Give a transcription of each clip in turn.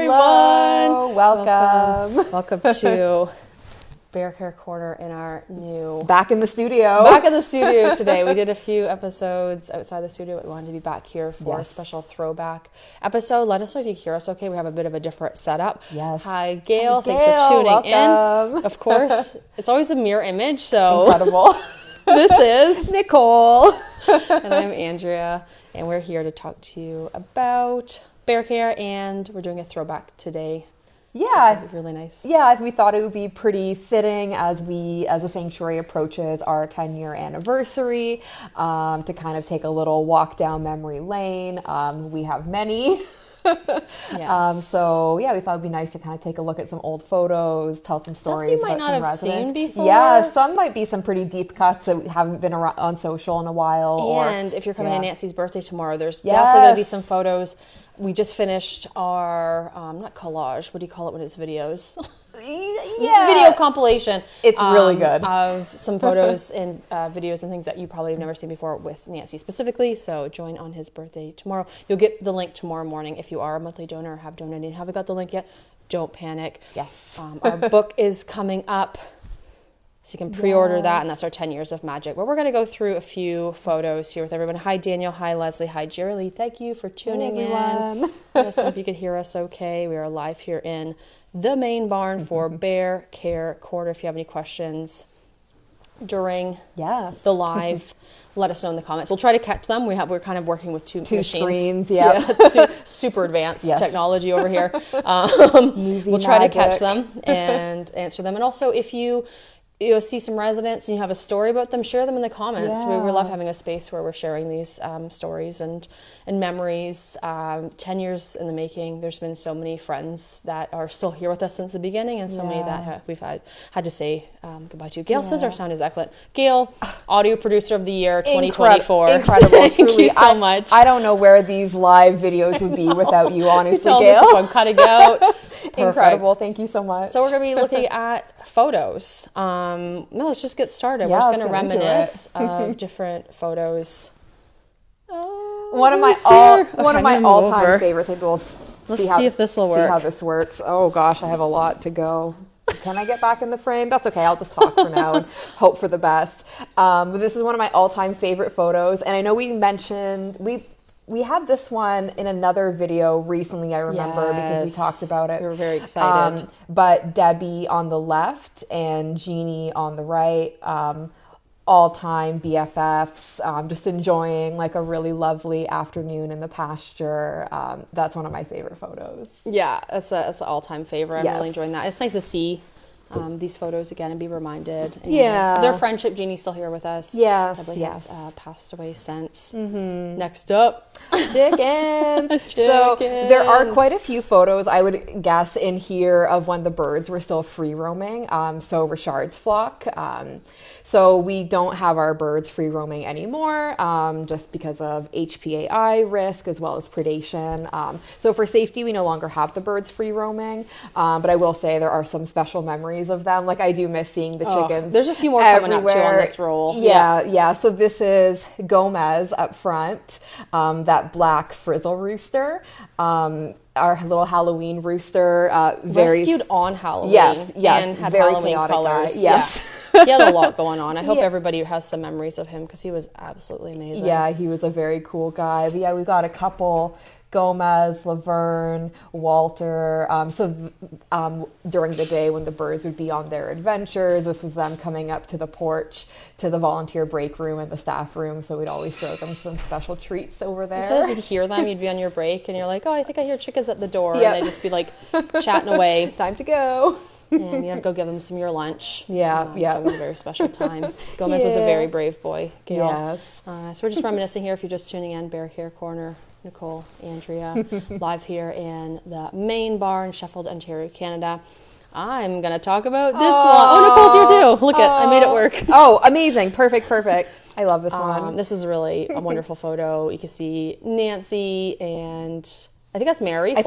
everyone. Welcome. Welcome to Bear Care Corner in our new... Back in the studio. Back in the studio today. We did a few episodes outside the studio. We wanted to be back here for a special throwback episode. Let us know if you hear us okay. We have a bit of a different setup. Yes. Hi, Gail. Hi, Thanks for tuning welcome. in. Of course, it's always a mirror image, so... Incredible. This is... Nicole. And I'm Andrea, and we're here to talk to you about bear care, and we're doing a throwback today. Yeah, really nice. Yeah, we thought it would be pretty fitting as the sanctuary approaches our 10-year anniversary, to kind of take a little walk down memory lane. We have many. Yes. So yeah, we thought it'd be nice to kind of take a look at some old photos, tell some stories Stuff you might about not some have residents. seen before. Yeah, some might be some pretty deep cuts that haven't been around on social in a while. And if you're coming to Nancy's birthday tomorrow, there's Yes. definitely going to be some photos. We just finished our, not collage, what do you call it when it's videos? Video compilation. It's really good. Of some photos and videos and things that you probably have never seen before with Nancy specifically. So join on his birthday tomorrow. You'll get the link tomorrow morning if you are a monthly donor or have donated and haven't got the link yet. Don't panic. Yes. Our book is coming up. So you can pre-order that, and that's our 10 Years of Magic, where we're going to go through a few photos here with everyone. Hi, Daniel. Hi, Leslie. Hi, Jerry Lee. Thank you for tuning in. Let us know if you could hear us okay. We are live here in the main barn for Bear Care Corner. If you have any questions during the live, let us know in the comments. We'll try to catch them. We're kind of working with two machines. Screens. Super advanced technology over here. We'll try to catch them and answer them. And also, if you see some residents and you have a story about them, share them in the comments. We love having a space where we're sharing these stories and memories. 10 years in the making. There's been so many friends that are still here with us since the beginning, and so many that we've had to say goodbye to. Gail says our sound is excellent. Gail, audio producer of the year 2024. Incredible. Thank Truly. you so much. I don't know where these live videos would be without you, honestly, Tell Gail. us if I'm cutting out. Incredible. Thank you so much. So we're going to be looking at photos. Let's just get started. We're just going to reminisce of different photos. One of my all-time favorite things. Let's see if this will work. See how this works. Oh gosh, I have a lot to go. Can I get back in the frame? That's okay. I'll just talk for now and hope for the best. But this is one of my all-time favorite photos, and I know we mentioned we had this one in another video recently, I remember, because we talked about it. We were very excited. But Debbie on the left and Jeannie on the right, all-time BFFs, just enjoying like a really lovely afternoon in the pasture. That's one of my favorite photos. Yeah, that's an all-time favorite. I'm really enjoying that. It's nice to see these photos again and be reminded. And their friendship. Jeannie's still here with us. Debbie has passed away since. Next up, chickens. So there are quite a few photos, I would guess, in here of when the birds were still free roaming. So Richard's flock. So we don't have our birds free roaming anymore, just because of HPAI risk as well as predation. So for safety, we no longer have the birds free roaming. But I will say there are some special memories of them. Like I do miss seeing the chickens. There's a few more coming up too on this roll. Yeah. So this is Gomez up front, that black frizzle rooster. Our little Halloween rooster, rescued on Halloween. Yes, and had very Halloween colors. Guy. Yes. He had a lot going on. I hope everybody has some memories of him because he was absolutely amazing. Yeah, he was a very cool guy. But yeah, we got a couple, Gomez, Laverne, Walter. During the day when the birds would be on their adventures, this is them coming up to the porch, to the volunteer break room and the staff room. So we'd always throw them some special treats over there. So as you'd hear them, you'd be on your break and you're like, oh, I think I hear chickens at the door. And they'd just be like chatting away. Time to go. And you had to go give them some of your lunch. So it was a very special time. Gomez was a very brave boy, Gail. Yes. So we're just reminiscing here. If you're just tuning in, Bear Care Corner, Nicole, Andrea, live here in the main barn, Sheffield, Ontario, Canada. I'm going to talk about this one. Oh, Nicole's here too. Look I made it work. Oh, amazing. Perfect. I love this one. This is really a wonderful photo. You can see Nancy and I think that's Mary, I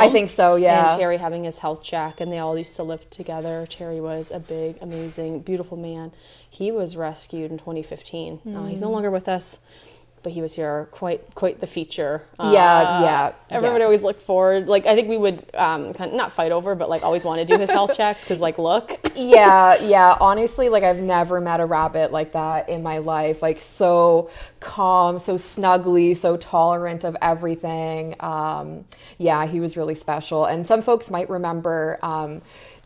think so, yeah. And Terry having his health check, and they all used to live together. Terry was a big, amazing, beautiful man. He was rescued in 2015. He's no longer with us. but he was here quite the feature. Everybody always looked forward. Like, I think we would kind of not fight over, but like always want to do his health checks because like, look. Yeah. Honestly, like I've never met a rabbit like that in my life. Like so calm, so snuggly, so tolerant of everything. He was really special. And some folks might remember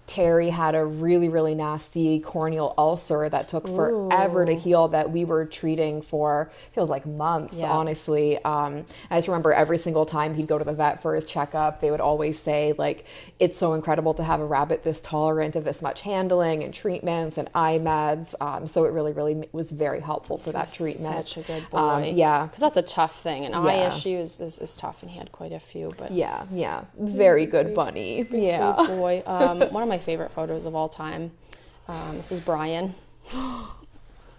Terry had a really, really nasty corneal ulcer that took forever to heal that we were treating for, feels like months, honestly. I just remember every single time he'd go to the vet for his checkup, they would always say, like, it's so incredible to have a rabbit this tolerant of this much handling and treatments and eye meds. So it really, really was very helpful for that treatment. Such a good boy. Because that's a tough thing. An eye issue is tough, and he had quite a few. But very good bunny. Good boy. One of my favorite photos of all time. This is Brian.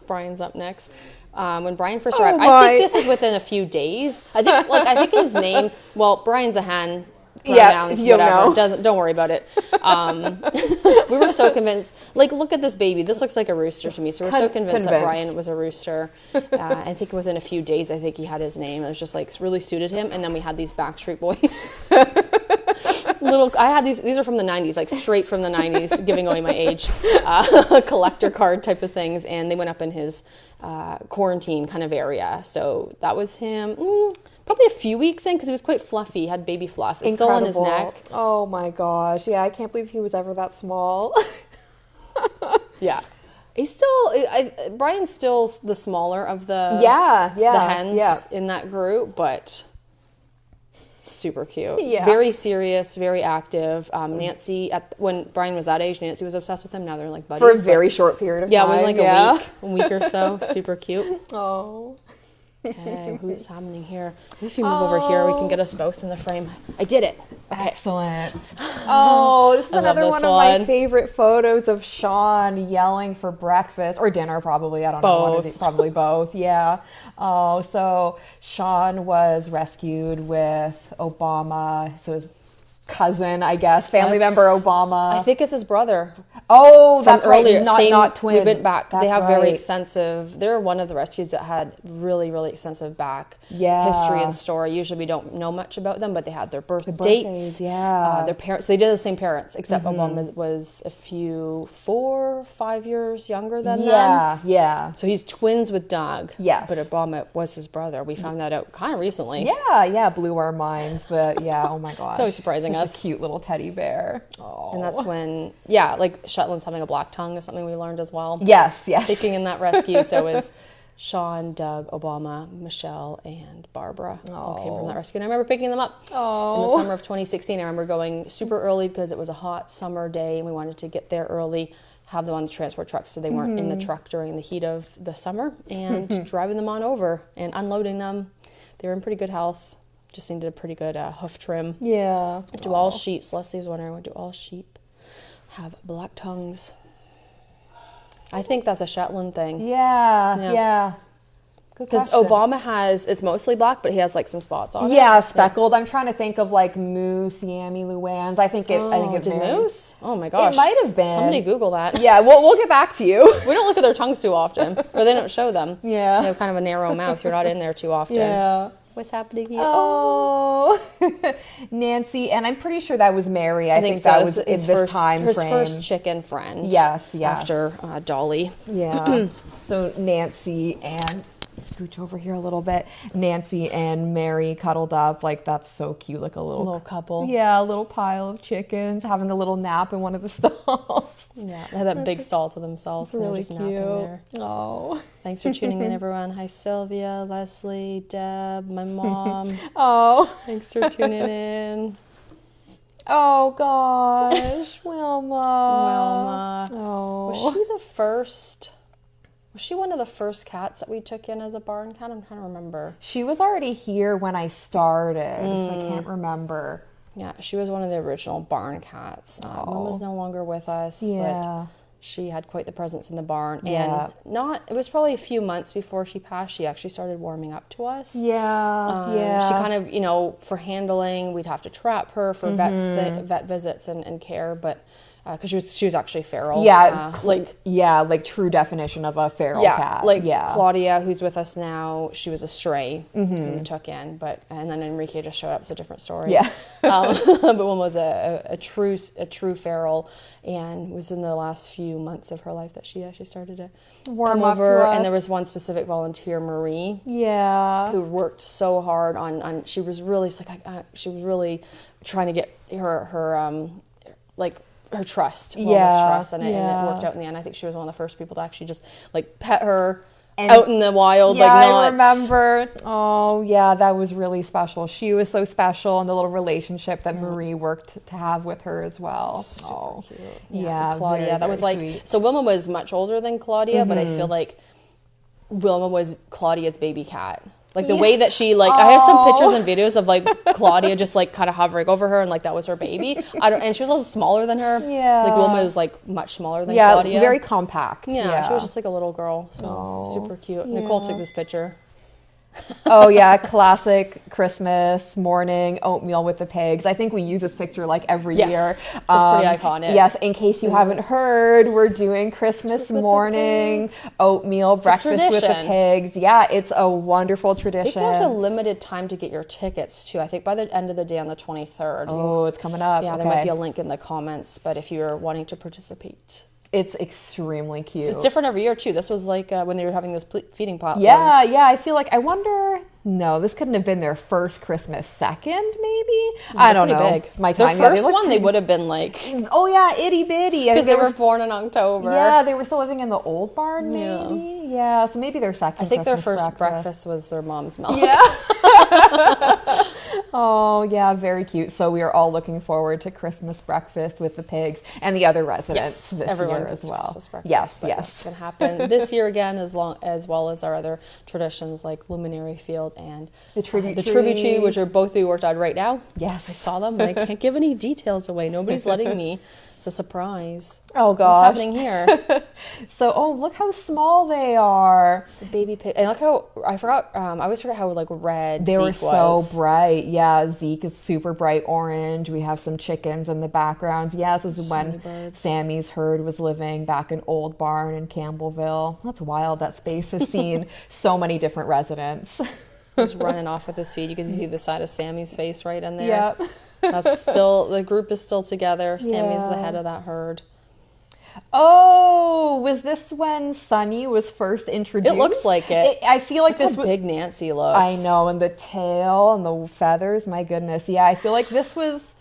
Brian's up next. When Brian first arrived, I think this is within a few days. I think his name. Well, Brian's a hen. Pronouns, whatever. Don't worry about it. We were so convinced. Like, look at this baby. This looks like a rooster to me. So we're so convinced that Brian was a rooster. I think within a few days, I think he had his name. It was just like really suited him. And then we had these Backstreet Boys. I had these are from the 90s, like straight from the 90s, giving away my age, collector card type of things, and they went up in his quarantine kind of area. So that was him. Probably a few weeks in, because he was quite fluffy. He had baby fluff. It's still on his neck. Oh my gosh. Yeah, I can't believe he was ever that small. Yeah. He's still, Brian's still the smaller of the hens in that group, but super cute. Yeah. Very serious, very active. Nancy, when Brian was that age, Nancy was obsessed with him. Now they're like buddies. For a very short period of time. Yeah, it was like a week or so. Super cute. Oh. Okay, who's happening here? If you move over here, we can get us both in the frame. I did it. Okay. Excellent. Oh, this is another one of my favorite photos of Sean yelling for breakfast or dinner, probably. I don't know. Probably both. Yeah. Oh, so Sean was rescued with Obama. So his cousin, I guess, family member Obama. I think it's his brother. Oh, that's earlier. Right. Not twins. We went back. They have very extensive. They're one of the rescues that had really, really extensive back history and story. Usually we don't know much about them, but they had their dates. Their parents. They did the same parents, except Obama was a few 4 or 5 years younger than them. Yeah. So he's twins with Doug. Yes. But Obama was his brother. We found that out kind of recently. Yeah. Blew our minds, but oh my gosh. It's always surprising. Such a cute little teddy bear. Oh. And that's when, like Shetland's having a black tongue is something we learned as well. Yes. Taking in that rescue. So it was Sean, Doug, Obama, Michelle, and Barbara all came from that rescue. And I remember picking them up in the summer of 2016. I remember going super early because it was a hot summer day and we wanted to get there early, have them on the transport truck so they weren't in the truck during the heat of the summer, and driving them on over and unloading them. They were in pretty good health. Just needed a pretty good hoof trim. Yeah. Do all sheep, Leslie was wondering, do all sheep have black tongues? I think that's a Shetland thing. Yeah. Because Obama it's mostly black, but he has like some spots on it. Yeah, speckled. I'm trying to think of like moose, Yammy, Luann's. I think it did moose? Oh my gosh. It might have been. Somebody Google that. Yeah, we'll get back to you. We don't look at their tongues too often, or they don't show them. Yeah. They have kind of a narrow mouth. You're not in there too often. Yeah. What's happening here? Oh, Nancy, and I'm pretty sure that was Mary. I think that was his first time his frame. first chicken friend. Yes. After Dolly. Yeah. So Nancy and scooch over here a little bit. Nancy and Mary cuddled up. Like, that's so cute. Like a little couple. Yeah, a little pile of chickens having a little nap in one of the stalls. Yeah, they had that big stall to themselves. And really just cute. Napping there. Oh. Thanks for tuning in, everyone. Hi, Sylvia, Leslie, Deb, my mom. Thanks for tuning in. Oh, gosh. Wilma. Oh. Was she the first... Was she one of the first cats that we took in as a barn cat? I'm trying to remember. She was already here when I started, so I can't remember. Yeah, she was one of the original barn cats. Wilma's no longer with us, but she had quite the presence in the barn. Yeah. And it was probably a few months before she passed, she actually started warming up to us. Yeah. She kind of, for handling, we'd have to trap her for vet visits and care, but because she was actually feral. Yeah, like true definition of a feral cat. Like Claudia, who's with us now, she was a stray who we took in, and then Enrique just showed up. It's a different story. Yeah, but one was a true feral, and was in the last few months of her life that she actually started to come over. And there was one specific volunteer, Marie, who worked so hard on. She was really trying to get her trust, Wilma's trust, and it worked out in the end. I think she was one of the first people to actually just like pet her out in the wild. Yeah, I remember. Oh, yeah, that was really special. She was so special, and the little relationship that Marie worked to have with her as well. Super cute. Yeah, Claudia. Very, that was very like sweet. So. Wilma was much older than Claudia, but I feel like Wilma was Claudia's baby cat. Like the way that she I have some pictures and videos of like Claudia just like kind of hovering over her, and like that was her baby. And she was also smaller than her. Yeah. Like Wilma was like much smaller than Claudia. Very compact. Yeah, she was just like a little girl. So super cute. Yeah. Nicole took this picture. Oh yeah, classic Christmas morning oatmeal with the pigs. I think we use this picture like every year. It's pretty iconic. Yes, in case you haven't heard, we're doing Christmas morning oatmeal breakfast with the pigs. Yeah, it's a wonderful tradition. I think there's a limited time to get your tickets too. I think by the end of the day on the 23rd. Oh, it's coming up. Yeah, there might be a link in the comments, but if you're wanting to participate. It's extremely cute. It's different every year too. This was like when they were having those feeding platforms. Yeah. I feel like, I wonder, no, this couldn't have been their first Christmas. Second, maybe? I don't know. Big. Their first one, they would have been like... Oh yeah, itty bitty. Because they were born in October. Yeah, they were still living in the old barn, maybe. Yeah, so maybe their second I think Christmas their first breakfast was their mom's milk. Yeah. Oh, yeah, very cute. So we are all looking forward to Christmas breakfast with the pigs and the other residents this year as well. Christmas breakfast, yes. It's going to happen this year again, as well as our other traditions like Luminary Field and the tribute tree, which are both being worked on right now. Yes. I saw them, but I can't give any details away. Nobody's letting me. It's a surprise. Oh, gosh. What's happening here? So, look how small they are. The baby pig. And look how, I always forget how like red they Zeke were so was. bright. Yeah, Zeke is super bright orange. We have some chickens in the background. Yeah, this is when Sammy's herd was living back in Old Barn in Campbellville. That's wild. That space has seen so many different residents. He's running off with his feet. You can see the side of Sammy's face right in there. Yep. That's still, the group is still together. Sammy's the head of that herd. Oh, was this when Sunny was first introduced? It looks like it. I feel like this big Nancy looks. I know, and the tail and the feathers, my goodness. Yeah, I feel like this was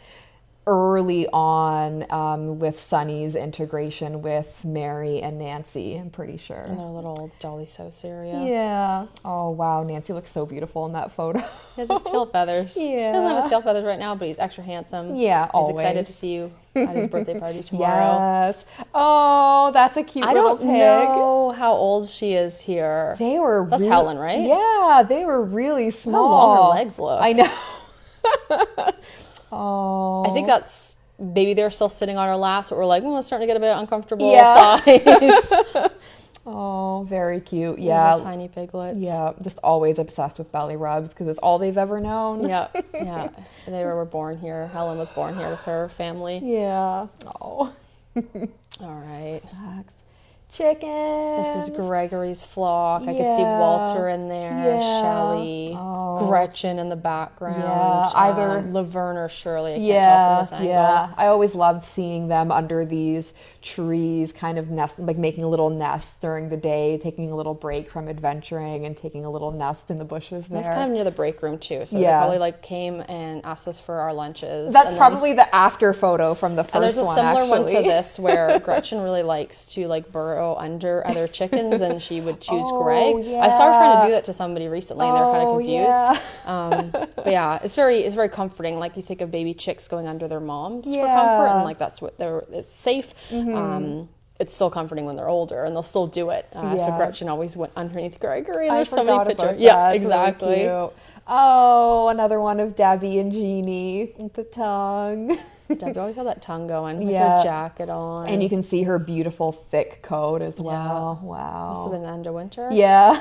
early on with Sunny's integration with Mary and Nancy, I'm pretty sure. In their little Jolly Sauce area. Yeah. Oh, wow. Nancy looks so beautiful in that photo. He has his tail feathers. Yeah. He doesn't have his tail feathers right now, but he's extra handsome. Yeah, always. He's excited to see you at his birthday party tomorrow. Yes. Oh, that's a cute little pig. I don't know how old she is here. That's Helen, right? Yeah, they were really small. How long her legs look. I know. Oh. I think that's, maybe they're still sitting on her laps, but we're like, it's starting to get a bit uncomfortable size. Oh, very cute. Yeah. Little tiny piglets. Yeah, just always obsessed with belly rubs because it's all they've ever known. Yeah. They were born here. Helen was born here with her family. Yeah. Oh. All right. Chickens. This is Gregory's flock. I could see Walter in there, Shelley, Gretchen in the background. Yeah, either Laverne or Shirley. I can't tell from this angle. Yeah, I always loved seeing them under these trees, kind of like making a little nest during the day, taking a little break from adventuring and taking a little nest in the bushes there. It's kind of near the break room too, so they probably came and asked us for our lunches. That's probably the after photo from the first one. And there's a similar one to this where Gretchen really likes to burrow under other chickens, and she would choose Greg. Yeah. I saw her trying to do that to somebody recently, and they're kind of confused. But yeah, it's very comforting. Like you think of baby chicks going under their moms for comfort, and that's what it's safe. It's still comforting when they're older, and they'll still do it. So Gretchen always went underneath Gregory, and there's so many pictures. Yeah, exactly. Really oh, another one of Debbie and Jeannie with the tongue. Debbie always had that tongue going with her jacket on. And you can see her beautiful thick coat as well. Yeah. Wow. Must have been under winter. Yeah.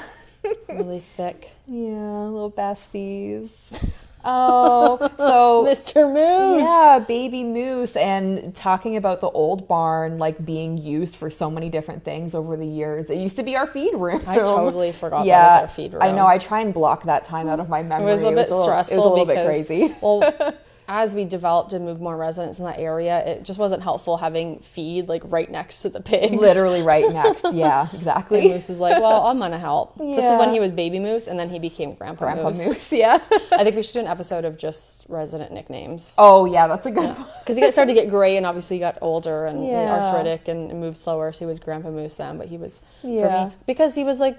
Really thick. Yeah, little besties. Oh, so Mr. Moose. Yeah, baby moose, and talking about the old barn like being used for so many different things over the years. It used to be our feed room. I totally forgot that was our feed room. I know. I try and block that time out of my memory. It was a bit stressful. It was a little bit crazy. Well, as we developed and moved more residents in that area, it just wasn't helpful having feed like right next to the pigs. Literally right next. Yeah, exactly. And Moose is like, well, I'm gonna help. Yeah. This is when he was baby Moose, and then he became Grandpa Moose. Yeah. I think we should do an episode of just resident nicknames. Oh yeah, that's a good one. Because he started to get gray, and obviously he got older and arthritic and moved slower, so he was Grandpa Moose then. But he was for me because he was like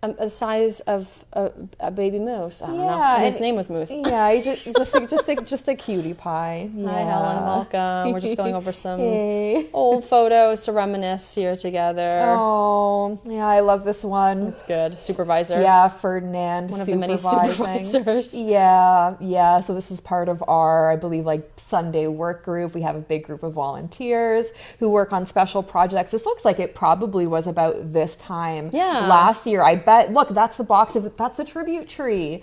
a size of a baby moose. I don't know. And his name was Moose. Yeah, just a cutie pie. Yeah. Hi, Helen. Welcome. We're just going over some old photos to reminisce here together. Oh, yeah, I love this one. It's good. Supervisor. Yeah, Ferdinand. One of the many supervisors. Yeah. So this is part of our, I believe, like Sunday work group. We have a big group of volunteers who work on special projects. This looks like it probably was about this time last year. I bet. Look, that's the box of that's a tribute tree.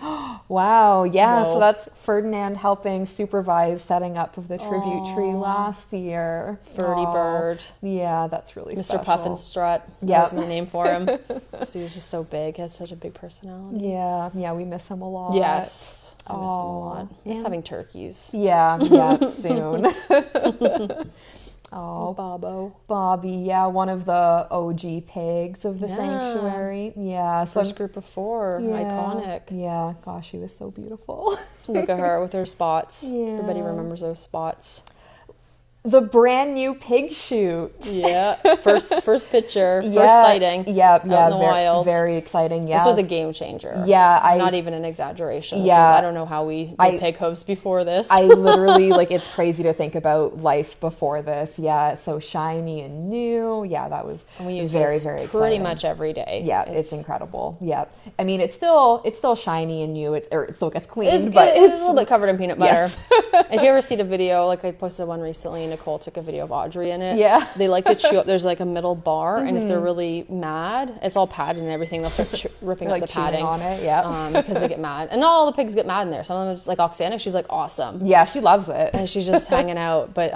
Wow. Yeah. Whoa. So that's Ferdinand helping supervise setting up of the tribute tree last year. Ferdy Bird. Yeah, that's really Mr. special. Puff and Strut. Yeah, was my name for him. So he was just so big. He has such a big personality. Yeah, we miss him a lot. Yes, I miss him a lot. Miss having turkeys. Yeah, soon. Oh, Bobby, yeah, one of the OG pigs of the sanctuary. Yeah, first group of 4, iconic. Yeah, gosh, she was so beautiful. Look at her with her spots. Yeah. Everybody remembers those spots. The brand new pig shoot. Yeah, first picture, first sighting. Yeah, out in the wild. Very exciting. Yeah, this was a game changer. Yeah, not even an exaggeration. I don't know how we did pig hooves before this. I literally it's crazy to think about life before this. Yeah, it's so shiny and new. Yeah, that was we use very exciting. Pretty much every day. Yeah, it's incredible. Yeah, I mean it's still shiny and new. It still gets cleaned, but it's a little bit covered in peanut butter. If you ever see the video, like I posted one recently. Nicole took a video of Audrey in it. Yeah. They like to chew up. There's like a middle bar, and if they're really mad, it's all padded and everything. They'll start ripping up the padding on it. Yeah. Because they get mad, and not all the pigs get mad in there. Some of them are just like Oksana. She's like awesome. Yeah, she loves it, and she's just hanging out. But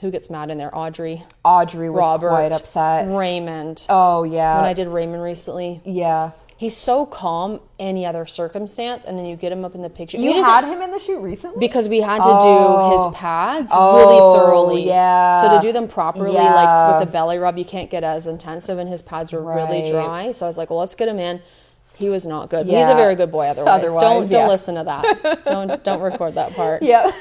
who gets mad in there? Audrey was Robert, quite upset. Raymond. Oh yeah. When I did Raymond recently. Yeah. He's so calm any other circumstance, and then you get him up in the picture. You had him in the shoot recently? Because we had to do his pads really thoroughly. Yeah. So to do them properly, like with a belly rub, you can't get as intensive, and his pads were really dry. So I was like, well, let's get him in. He was not good. Yeah. He's a very good boy otherwise. Don't listen to that. Don't record that part. Yeah.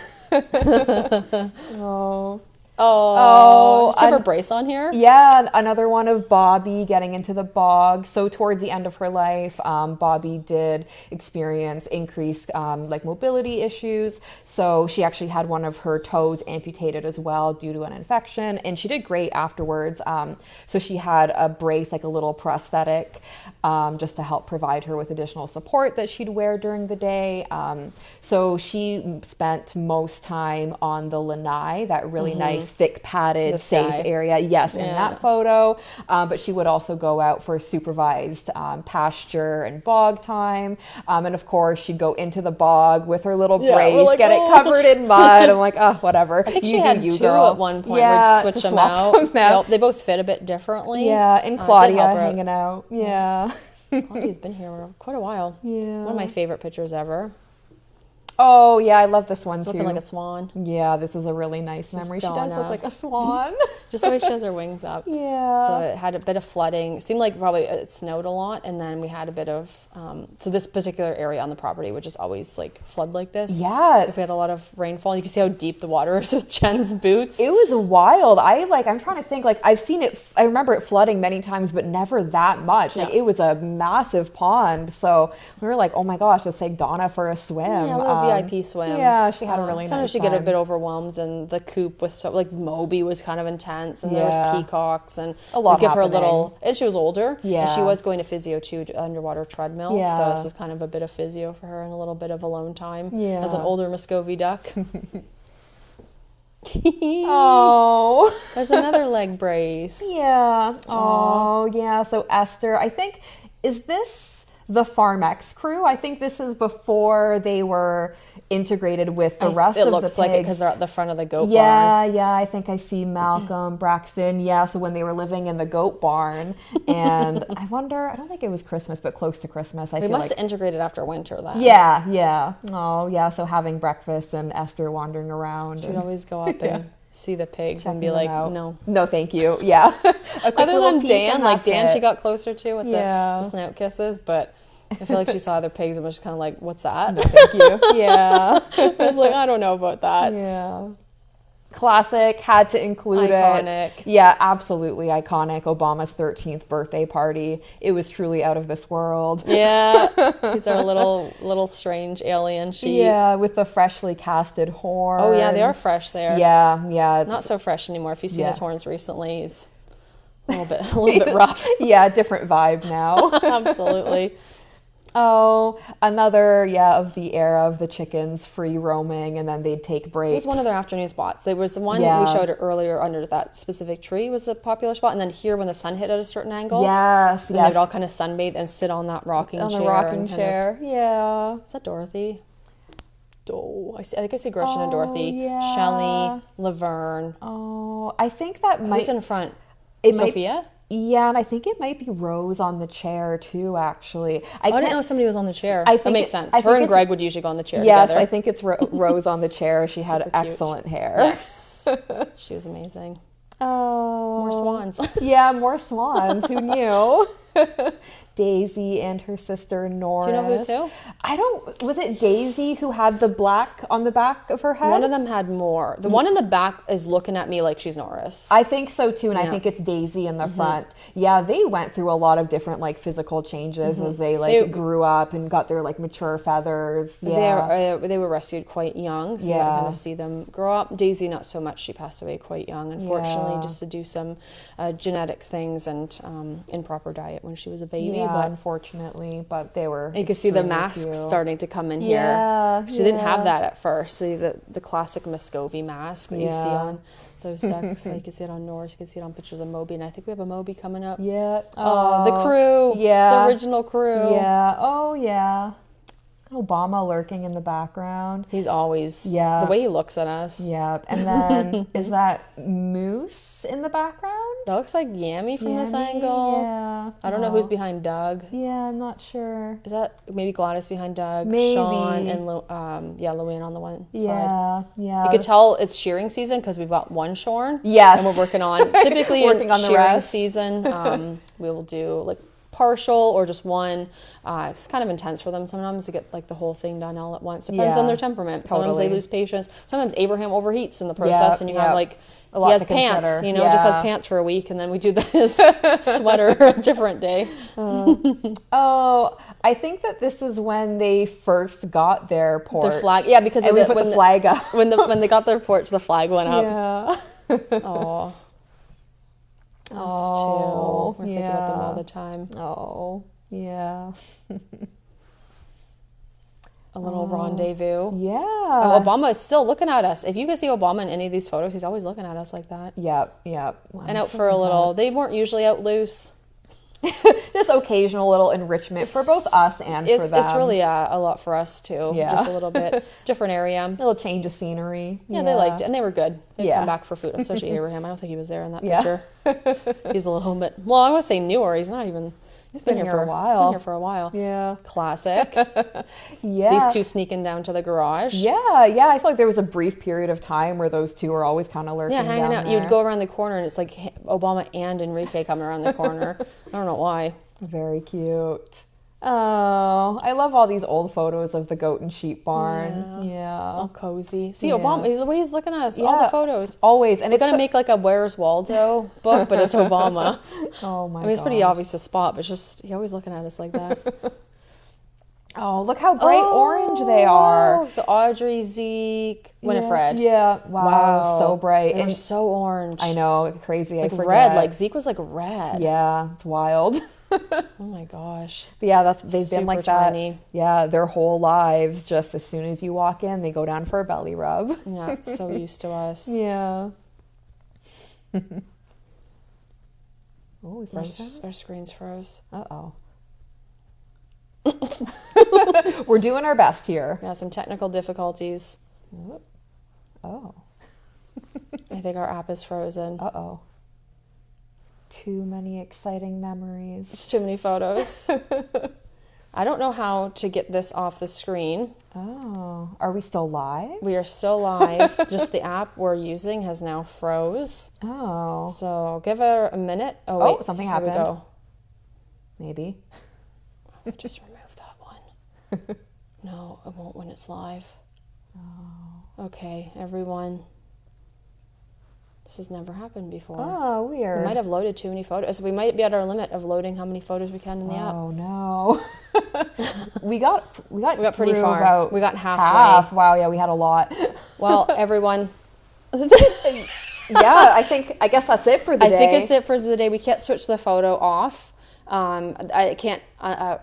Oh, did you have her brace on here? Yeah, another one of Bobby getting into the bog. So towards the end of her life, Bobby did experience increased mobility issues. So she actually had one of her toes amputated as well due to an infection, and she did great afterwards. So she had a brace, like a little prosthetic, just to help provide her with additional support that she'd wear during the day. So she spent most time on the lanai, that really nice, thick padded, safe area. Yes, in that photo. But she would also go out for supervised pasture and bog time. And of course, she'd go into the bog with her little brace, like, get it covered in mud. I'm like, oh, whatever. I think she had two at one point. Yeah, we'd switch them out. Yep, they both fit a bit differently. Yeah, and Claudia hanging out. Yeah. Claudia's been here quite a while. Yeah. One of my favorite pictures ever. Oh, yeah, I love this one, too. Looking like a swan. Yeah, this is a really nice memory. She does look like a swan. Just the way she has her wings up. Yeah. So it had a bit of flooding. It seemed like probably it snowed a lot, and then we had a bit of, so this particular area on the property would just always like flood like this. Yeah. If we had a lot of rainfall, you can see how deep the water is with Jen's boots. It was wild. I'm trying to think, like, I've seen it, I remember it flooding many times, but never that much. Like, it was a massive pond. So we were like, oh my gosh, let's take Donna for a swim. Yeah, a little VIP swim. Yeah, she had a really nice sometimes she'd get a bit overwhelmed, and the coop was so, like, Moby was kind of intense, and there was peacocks, and a lot give happening. her a little, and she was older, yeah, and she was going to physio too, underwater treadmill, so this was kind of a bit of physio for her and a little bit of alone time as an older Muscovy duck. Oh, there's another leg brace. Yeah. Oh, yeah. So Esther, I think, is this the Farm X crew? I think this is before they were integrated with the rest of the pigs. It looks like it because they're at the front of the goat barn. Yeah, I think I see Malcolm, Braxton. Yeah, so when they were living in the goat barn, and I don't think it was Christmas, but close to Christmas. We must have integrated after winter then. Yeah. Oh, yeah, so having breakfast and Esther wandering around. She'd always go up and see the pigs and be like, no. No, thank you. Yeah. Other than Dan, Dan she got closer to with the snout kisses, but I feel like she saw other pigs and was just kind of like, what's that? No, thank you. Yeah. I was like, I don't know about that. Yeah. Classic, had to include iconic. It. Yeah, absolutely iconic. Obama's 13th birthday party. It was truly out of this world. Yeah. These are little strange alien sheep. Yeah, with the freshly casted horns. Oh, yeah, they are fresh there. Yeah. Not so fresh anymore. If you've seen his horns recently, he's a little bit rough. Yeah, different vibe now. Absolutely. Oh, another, of the era of the chickens free roaming, and then they'd take breaks. It was one of their afternoon spots. There was the one we showed earlier under that specific tree was a popular spot, and then here when the sun hit at a certain angle. Yes. They'd all kind of sunbathe and sit on that rocking chair. On the rocking chair, yeah. Is that Dorothy? I think I see Gretchen and Dorothy. Yeah. Shelley, Laverne. Oh, I think that might... Who's in front? Sophia? Yeah, and I think it might be Rose on the chair too, actually. I didn't know somebody was on the chair. That makes sense. Her and Greg would usually go on the chair together. Yes, I think it's Rose on the chair. She had excellent hair. Yes. She was amazing. Oh. More swans. Yeah, more swans. Who knew? Daisy and her sister Norris. Do you know who's who? Was it Daisy who had the black on the back of her head? One of them had more. The one in the back is looking at me like she's Norris. I think so too, and I think it's Daisy in the front. Yeah, they went through a lot of different physical changes as they grew up and got their mature feathers. Yeah. They were rescued quite young, so we got to kind of see them grow up. Daisy, not so much. She passed away quite young, unfortunately, just to do some genetic things and improper diet when she was a baby. Yeah, unfortunately, but they were. You could see the masks starting to come in here. Yeah, she didn't have that at first. See the classic Muscovy mask that you see on those ducks. You can see it on Norris. You can see it on pictures of Moby, and I think we have a Moby coming up. Yeah. Oh, the crew. Yeah. The original crew. Yeah. Oh, yeah. Obama lurking in the background. He's always the way he looks at us. Yeah. And then is that Moose in the background? That looks like Yammy from this angle. Yeah. I don't know who's behind Doug. Yeah, I'm not sure. Is that maybe Gladys behind Doug? Maybe. Sean and Luann on the one side. Yeah. You could tell it's shearing season because we've got one shorn. Yes. And we're working on typically working in on the shearing rest. season. We will do partial or just one. It's kind of intense for them sometimes to get the whole thing done all at once. Depends on their temperament. Totally. Sometimes they lose patience. Sometimes Abraham overheats in the process, and you have a lot he has to consider. pants, just has pants for a week, and then we do his sweater a different day. I think that this is when they first got their porch. The flag, because we put the flag up. when they got their porch, the flag went up. Yeah. Oh. Us too. We're thinking about them all the time. Oh, yeah. A little rendezvous. Yeah. Oh, Obama is still looking at us. If you can see Obama in any of these photos, he's always looking at us like that. Yep. And out for a little. They weren't usually out loose. Just occasional little enrichment for both us and for them. It's really a lot for us too. Yeah. Just a little bit different area. A little change of scenery. Yeah, they liked it, and they were good. They'd come back for food, especially Abraham. I don't think he was there in that picture. He's a little bit. Well, I would say newer. He's not even. He's been here for a while. He's been here for a while. Yeah. Classic. Yeah. These two sneaking down to the garage. Yeah. I feel like there was a brief period of time where those two were always kind of lurking. Yeah, hanging out. There. You'd go around the corner and it's like Obama and Enrique coming around the corner. I don't know why. Very cute. Oh, I love all these old photos of the goat and sheep barn. Yeah. All cozy. See, Obama, the way he's looking at us, all the photos. Always. And we're going to make a Where's Waldo book, but it's Obama. Oh, my God. It's pretty obvious to spot, but it's just, he's always looking at us like that. Oh, look how bright orange they are. So Audrey, Zeke, Winifred. Yeah. Wow. So bright. And so orange. I know. Crazy. I forget. Red. Zeke was red. Yeah. It's wild. Oh my gosh. But yeah, they've been like that. Tiny. Yeah, their whole lives. Just as soon as you walk in, they go down for a belly rub. Yeah, so used to us. Yeah. Our screens froze. Uh-oh. we're doing our best here. Yeah, some technical difficulties. Oh. I think our app is frozen. Uh-oh. Too many exciting memories. It's too many photos. I don't know how to get this off the screen. Oh, are we still live? We are still live. Just the app we're using has now froze. Oh. So give her a minute. Oh, wait. Something Here happened. we go. Maybe. Just remove that one. No, it won't when it's live. Oh. Okay, everyone. This has never happened before. Oh, weird. We might have loaded too many photos. We might be at our limit of loading how many photos we can in the app. Oh no. we got pretty far. About we got halfway. Half. Wow, yeah, we had a lot. Well, everyone. Yeah, I guess that's it for the day. I think it's it for the day. We can't switch the photo off. I can't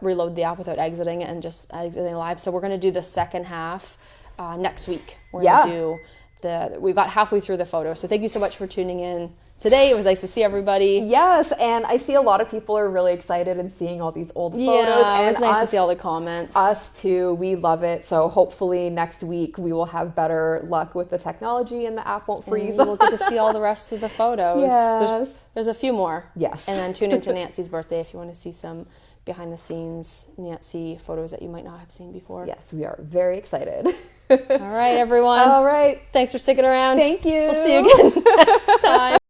reload the app without exiting it and just exiting live. So we're going to do the second half next week. We're going to do we got halfway through the photo. So thank you so much for tuning in today. It was nice to see everybody. Yes, and I see a lot of people are really excited and seeing all these old photos. Yeah, and it was nice to see all the comments. Us too. We love it. So hopefully next week we will have better luck with the technology and the app won't freeze. We'll get to see all the rest of the photos. Yes. There's a few more. Yes. And then tune into Nancy's birthday if you want to see some behind the scenes Nancy photos that you might not have seen before. Yes, we are very excited. All right, everyone. All right. Thanks for sticking around. Thank you. We'll see you again next time.